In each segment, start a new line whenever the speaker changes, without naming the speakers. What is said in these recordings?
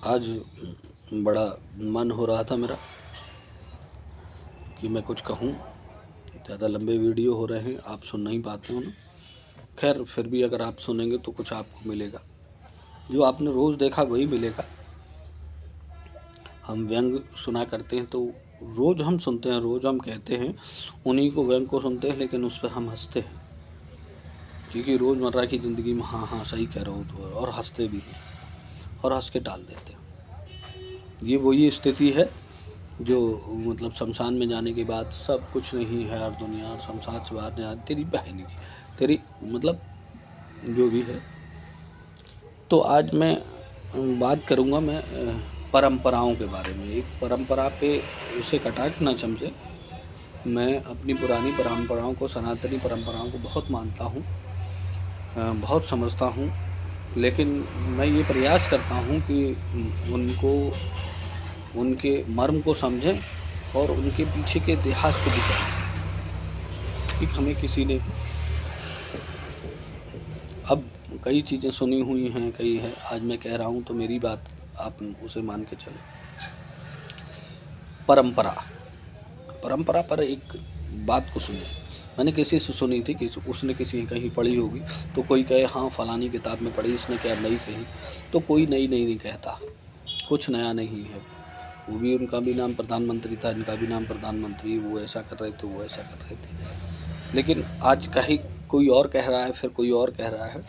आज बड़ा मन हो रहा था मेरा कि मैं कुछ कहूँ। ज़्यादा लंबे वीडियो हो रहे हैं, आप सुन नहीं पाते हो ना। खैर फिर भी अगर आप सुनेंगे तो कुछ आपको मिलेगा, जो आपने रोज़ देखा वही मिलेगा। हम व्यंग सुना करते हैं तो रोज़ हम सुनते हैं, रोज़ हम कहते हैं, उन्हीं को व्यंग को सुनते हैं, लेकिन उस पर हम हंसते हैं क्योंकि रोज़मर्रा की ज़िंदगी में हाँ हाँ सही कह रहे हो तो, और हंसते भी हैं और हंस के टाल देते हैं। ये वही स्थिति है जो मतलब शमशान में जाने के बाद सब कुछ नहीं है और दुनिया और शमशान से बाहर नहीं आती, तेरी बहन की तेरी मतलब जो भी है। तो आज मैं बात करूँगा मैं परंपराओं के बारे में। एक परंपरा पे इसे कटाक्ष ना समझे, मैं अपनी पुरानी परंपराओं को, सनातनी परंपराओं को बहुत मानता हूँ, बहुत समझता हूँ, लेकिन मैं ये प्रयास करता हूँ कि उनको, उनके मर्म को समझें और उनके पीछे के इतिहास को भी समझें कि हमें किसी ने अब कई चीज़ें सुनी हुई हैं, कई है, आज मैं कह रहा हूँ तो मेरी बात आप उसे मान के चलें। परंपरा पर एक बात को सुने, मैंने किसी से सुनी थी कि उसने किसी ने कहीं पढ़ी होगी, तो कोई कहे हाँ फलानी किताब में पढ़ी, इसने क्या नई कही, तो कोई नई नहीं कहता, कुछ नया नहीं है। वो भी, उनका भी नाम प्रधानमंत्री था, इनका भी नाम प्रधानमंत्री, वो ऐसा कर रहे थे, वो ऐसा कर रहे थे, लेकिन आज कहीं कोई और कह रहा है, फिर कोई और कह रहा है।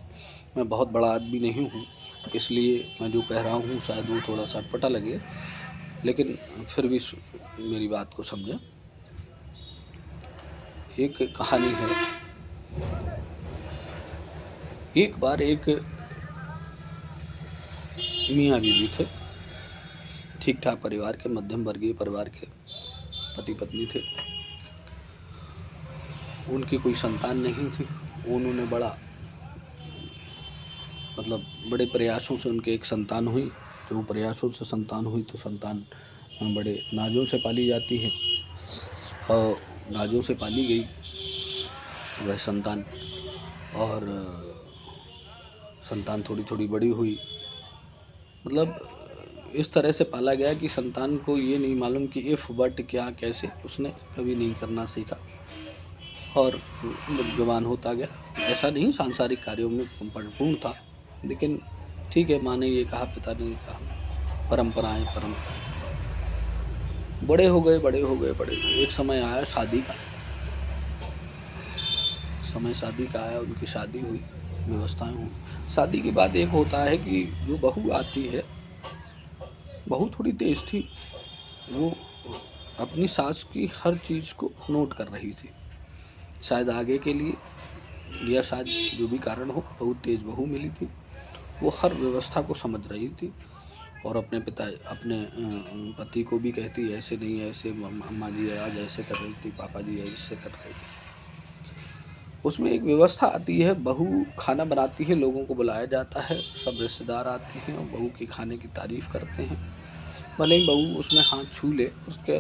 मैं बहुत बड़ा आदमी नहीं हूँ, इसलिए मैं जो कह रहा हूँ शायद वो थोड़ा सा अटपटा लगे, लेकिन फिर भी मेरी बात को समझें। एक कहानी है, एक बार एक मियाँ बीवी थे, ठीक ठाक परिवार के, मध्यम वर्गीय परिवार के पति पत्नी थे। उनकी कोई संतान नहीं थी। उन्होंने बड़ा मतलब बड़े प्रयासों से उनके एक संतान हुई। जो प्रयासों से संतान हुई तो संतान बड़े नाजों से पाली जाती है और नाजों से पाली गई वह संतान, और संतान थोड़ी थोड़ी बड़ी हुई। मतलब इस तरह से पाला गया कि संतान को ये नहीं मालूम कि इफ़ बट क्या कैसे, उसने कभी नहीं करना सीखा और जवान होता गया। ऐसा नहीं सांसारिक कार्यों में परिपूर्ण था, लेकिन ठीक है, माँ ने ये कहा, पिता ने ये कहा, परंपराएं। बड़े हो गए। एक समय आया शादी का, शादी का आया, उनकी शादी हुई, व्यवस्थाएं हुई। शादी के बाद एक होता है कि जो बहू आती है, बहू थोड़ी तेज थी, वो अपनी सास की हर चीज़ को नोट कर रही थी, शायद आगे के लिए, या शायद जो भी कारण हो, बहुत तेज बहू मिली थी। वो हर व्यवस्था को समझ रही थी और अपने पति को भी कहती, ऐसे नहीं, ऐसे अम्मा जी आज ऐसे कर रही थी, पापा जी ऐसे कर रहे थे। उसमें एक व्यवस्था आती है, बहू खाना बनाती है, लोगों को बुलाया जाता है, सब रिश्तेदार आते हैं और बहू के खाने की तारीफ़ करते हैं। भले ही बहू उसमें हाथ छू ले, उसके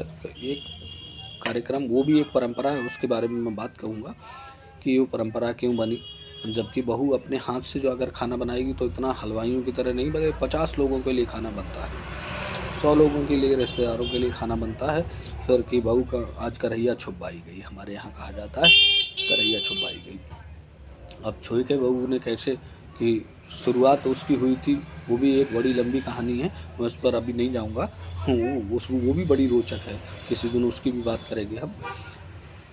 एक कार्यक्रम, वो भी एक परंपरा है, उसके बारे में मैं बात कहूँगा कि वो परंपरा क्यों बनी। जबकि बहू अपने हाथ से जो अगर खाना बनाएगी तो इतना हलवाइयों की तरह नहीं बने, 50 लोगों के लिए खाना बनता है, 100 लोगों के लिए, रिश्तेदारों के लिए खाना बनता है। फिर कि बहू का आज करैया छुपाई गई, हमारे यहाँ कहा जाता है करैया छुपाई गई। अब छुई के बहू ने कैसे कि शुरुआत उसकी हुई थी, वो भी एक बड़ी लंबी कहानी है, मैं उस पर अभी नहीं जाऊँगा। वो भी बड़ी रोचक है, किसी दिन उसकी भी बात करेंगे हम।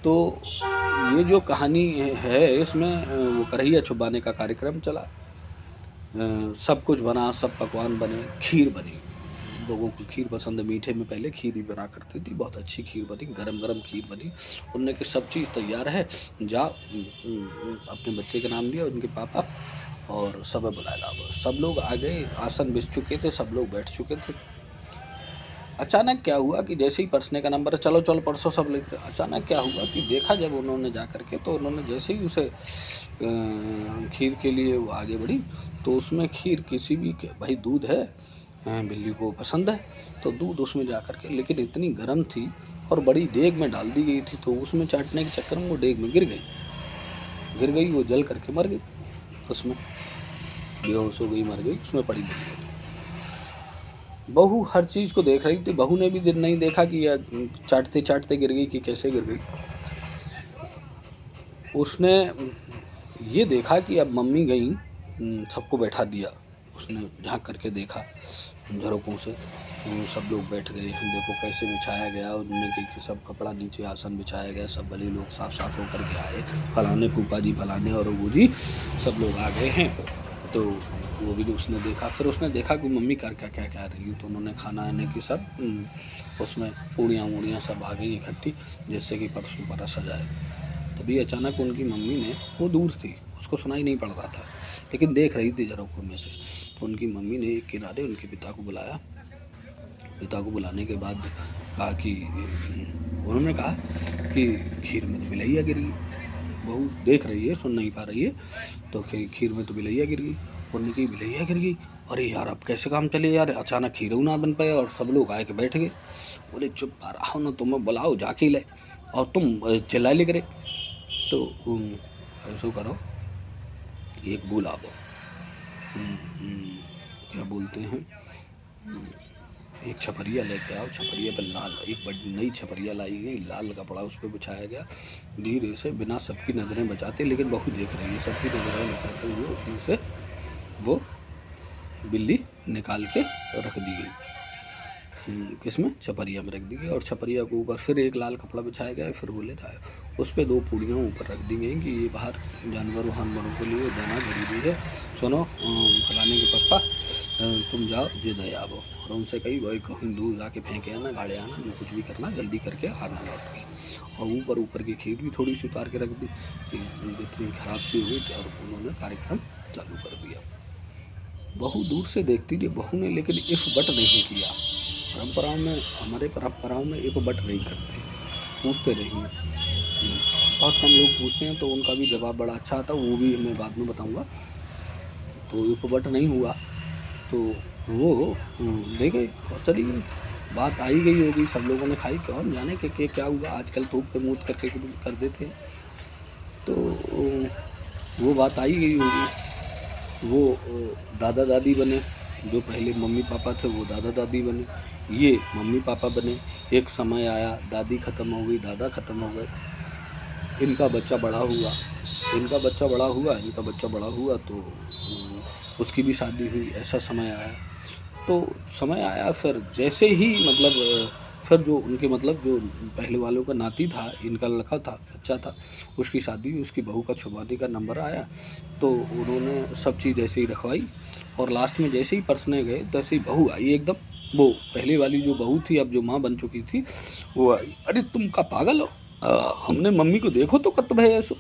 तो ये जो कहानी है, इसमें वो करैया छुपाने का कार्यक्रम चला, सब कुछ बना, सब पकवान बने, खीर बनी। लोगों को खीर पसंद है, मीठे में पहले खीर ही बना करती थी, बहुत अच्छी खीर बनी, गरम गरम खीर बनी। उनने कि सब चीज़ तैयार है, जाओ, अपने बच्चे का नाम लिया, उनके पापा, और सब बुलाया लाओ। सब लोग आ गए, आसन बिछ चुके थे, सब लोग बैठ चुके थे। अचानक क्या हुआ कि जैसे ही परसने का नंबर, चलो चलो परसों सब लेकर, अचानक क्या हुआ कि देखा जब उन्होंने जा कर के, तो उन्होंने जैसे ही उसे खीर के लिए वो आगे बढ़ी, तो उसमें खीर किसी भी, भाई दूध है, बिल्ली को पसंद है, तो दूध उसमें जा कर के, लेकिन इतनी गर्म थी और बड़ी देग में डाल दी गई थी, तो उसमें चाटने के चक्कर में वो देग में गिर गई, वो जल करके मर गई, उसमें बेहोश हो गई, मर गई, उसमें पड़ी गई। बहू हर चीज़ को देख रही थी। बहू ने भी दिन नहीं देखा कि यह चाटते चाटते गिर गई कि कैसे गिर गई। उसने ये देखा कि अब मम्मी गई, सबको बैठा दिया। उसने झांक करके देखा झरोकों से, सब लोग बैठ गए हैं, देखो कैसे बिछाया गया। उन्होंने कि सब कपड़ा नीचे आसन बिछाया गया, सब बड़े लोग साफ साफ होकर के आए, फलाने फूफा जी फलाने और वो जी सब लोग आ गए हैं। तो वो भी उसने देखा। फिर उसने देखा कि मम्मी कर क्या क्या क्या रही है। तो उन्होंने खाना आने की सब उसमें पूड़ियाँ वूड़ियाँ सब आ गई इकट्ठी, जैसे कि परसों बरस जाए। तभी अचानक उनकी मम्मी ने, वो दूर थी, उसको सुनाई नहीं पड़ रहा था, लेकिन देख रही थी झरोखों में से। तो उनकी मम्मी ने एक किनारे उनके पिता को बुलाया। पिता को बुलाने के बाद कहा कि उन्होंने कहा कि खीर में तो बिलैया गिर गई। बहू देख रही है, सुन नहीं पा रही है। तो खीर में तो बिलैया गिर गई। बोलने की बिलैया गिर गई, अरे यार अब कैसे काम चले यार, अचानक खीर ना बन पाए और सब लोग आए के बैठ गए। बोले चुप रहो ना, तुम्हें बुलाओ जाके ले, और तुम चिल्ला ले करे। तो ऐसा करो, एक बुलाओ, क्या बोलते हैं, एक छपरिया लेके आओ। छपरिया पर लाल, एक बड़ी नई छपरिया लाई गई, लाल कपड़ा उस पर बिछाया गया। धीरे से बिना सबकी नज़रें बचाते, लेकिन बहू देख रही है, सबकी नज़रें बचाते हुए उसमें से वो बिल्ली निकाल के रख दी गई। किसमें? छपरिया में रख दी गई। और छपरिया के ऊपर फिर एक लाल कपड़ा बिछाया गया। फिर वो ले जाए, उस पर 2 पूड़ियाँ ऊपर रख दी गई कि ये बाहर जानवरों जानवरों के लिए देना जरूरी है। सुनो फलाने के पापा, तुम जाओ जे दे आओ। और उनसे कही भाई कहीं दूर जाके फेंके आना, गाड़े आना, जो कुछ भी करना जल्दी करके आना लौट के। और ऊपर की खीर भी थोड़ी सी उतार के रख दी कि इतनी खराब सी हुई थी। और उन्होंने कार्यक्रम चालू कर दिया। बहू दूर से देखती रही। बहू ने लेकिन इफ बट नहीं किया। परंपराओं में, हमारे परंपराओं में इफ बट नहीं करते, पूछते रहिए। बहुत कम लोग पूछते हैं, तो उनका भी जवाब बड़ा अच्छा आता, वो भी मैं बाद में बताऊंगा। तो इफ बट नहीं हुआ तो वो ले गए और चली गई। बात आई गई होगी, सब लोगों ने खाई, कौन जाने के क्या हुआ। आजकल थूक के मूत करके कर देते हैं। तो वो बात आई गई होगी। वो दादा दादी बने, जो पहले मम्मी पापा थे वो दादा दादी बने, ये मम्मी पापा बने। एक समय आया, दादी ख़त्म हो गई, दादा ख़त्म हो गए, इनका बच्चा बड़ा हुआ, इनका बच्चा बड़ा हुआ तो उसकी भी शादी हुई। ऐसा समय आया। तो समय आया, फिर जैसे ही मतलब फिर जो उनके मतलब जो पहले वालों का नाती था, इनका लड़का था, बच्चा था, उसकी शादी, उसकी बहू का छुपाने का नंबर आया। तो उन्होंने सब चीज़ ऐसे ही रखवाई। और लास्ट में जैसे ही परसने गए, तैसे ही बहू आई एकदम। वो पहले वाली जो बहू थी, अब जो माँ बन चुकी थी, वो आई। अरे तुम का पागल हो, हमने मम्मी को देखो तो कत भाई ऐसो,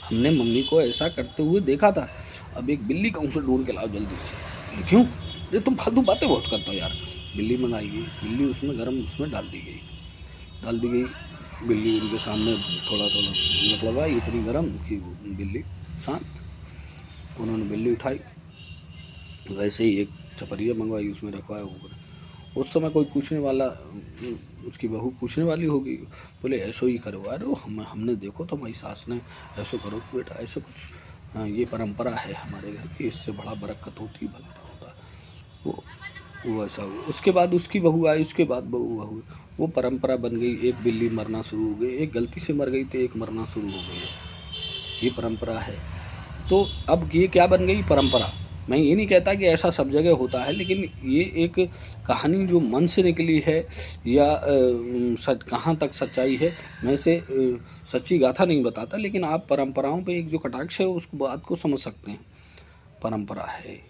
हमने मम्मी को ऐसा करते हुए देखा था। अब एक बिल्ली कहूँ से ढूंढ के लाओ जल्दी से। क्यों? अरे तुम फालतू बातें बहुत करते हो यार। बिल्ली मंगाई गई, बिल्ली उसमें गर्म उसमें डाल दी गई। बिल्ली उनके सामने थोड़ा मतलब आई, इतनी गर्म कि बिल्ली शांत। उन्होंने बिल्ली उठाई, वैसे ही एक छपरिया मंगवाई, उसमें रखवाया ऊपर। उस समय कोई पूछने वाला, उसकी बहू पूछने वाली होगी, बोले ऐसो ही करो। अरे हमने देखो तो हमारी सास ने ऐसो करो कि बेटा ऐसे कुछ, ये परंपरा है हमारे घर की, इससे बड़ा बरकत होती, भला होता है। वो ऐसा हुआ। उसके बाद उसकी बहू आई, उसके बाद बहू, वो परंपरा बन गई। एक बिल्ली मरना शुरू हो गई, एक गलती से मर गई तो एक मरना शुरू हो गई। ये परंपरा है। तो अब ये क्या बन गई? परंपरा। मैं ये नहीं कहता कि ऐसा सब जगह होता है, लेकिन ये एक कहानी जो मन से निकली है, या कहाँ तक सच्चाई है, मैं से सच्ची गाथा नहीं बताता, लेकिन आप परंपराओं पे एक जो कटाक्ष है उस बात को समझ सकते हैं। परंपरा है,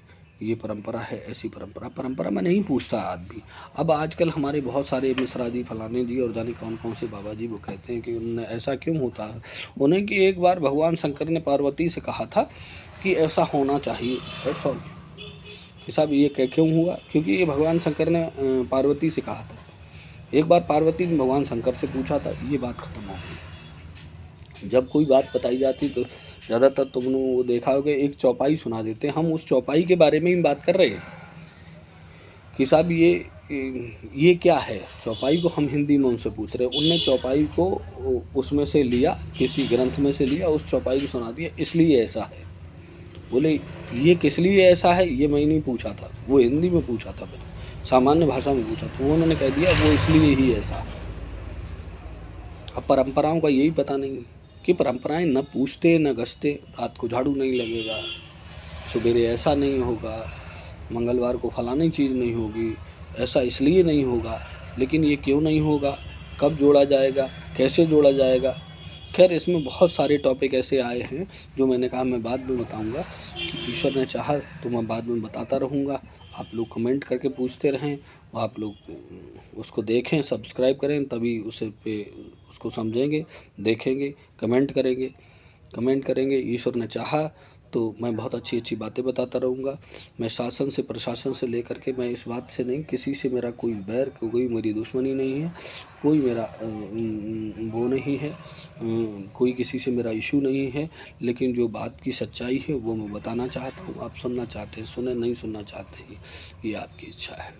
ये परंपरा है, ऐसी परंपरा मैं नहीं पूछता आदमी। अब आजकल हमारे बहुत सारे मिश्रा जी, फलाने जी और जाने कौन कौन से बाबा जी, वो कहते हैं कि उन्हें ऐसा क्यों होता है। उन्हें कि एक बार भगवान शंकर ने पार्वती से कहा था कि ऐसा होना चाहिए। That's all. कि साहब ये क्यों हुआ? क्योंकि ये भगवान शंकर ने पार्वती से कहा था। एक बार पार्वती ने भगवान शंकर से पूछा था, ये बात खत्म हो गई। जब कोई बात बताई जाती तो ज़्यादातर तुमने वो देखा होगा, एक चौपाई सुना देते। हम उस चौपाई के बारे में ही बात कर रहे हैं कि साहब ये क्या है। चौपाई को हम हिंदी में उनसे पूछ रहे हैं। उनने चौपाई को उसमें से लिया, किसी ग्रंथ में से लिया, उस चौपाई को सुना दिया, इसलिए ऐसा है। बोले ये किस लिए ऐसा है, ये मैं नहीं पूछा था, वो हिंदी में पूछा था मैंने। सामान्य भाषा में पूछा तो उन्होंने कह दिया वो इसलिए ही ऐसा। अब परंपराओं का यही पता नहीं कि परंपराएं न पूछते न गसते, रात को झाड़ू नहीं लगेगा, सवेरे ऐसा नहीं होगा, मंगलवार को फलानी चीज़ नहीं होगी, ऐसा इसलिए नहीं होगा। लेकिन ये क्यों नहीं होगा, कब जोड़ा जाएगा, कैसे जोड़ा जाएगा। खैर इसमें बहुत सारे टॉपिक ऐसे आए हैं जो मैंने कहा मैं बाद में बताऊंगा, कि ईश्वर ने चाहा तो मैं बाद में बताता रहूँगा। आप लोग कमेंट करके पूछते रहें, आप लोग उसको देखें, सब्सक्राइब करें, तभी उसे पे उसको समझेंगे, देखेंगे, कमेंट करेंगे। ईश्वर ने चाहा तो मैं बहुत अच्छी अच्छी बातें बताता रहूँगा। मैं शासन से प्रशासन से लेकर के, मैं इस बात से नहीं, किसी से मेरा कोई बैर, कोई मेरी दुश्मनी नहीं है, कोई मेरा वो नहीं है, कोई किसी से मेरा इशू नहीं है। लेकिन जो बात की सच्चाई है वो मैं बताना चाहता हूँ। आप सुनना चाहते हैं सुने, नहीं सुनना चाहते हैं ये आपकी इच्छा है।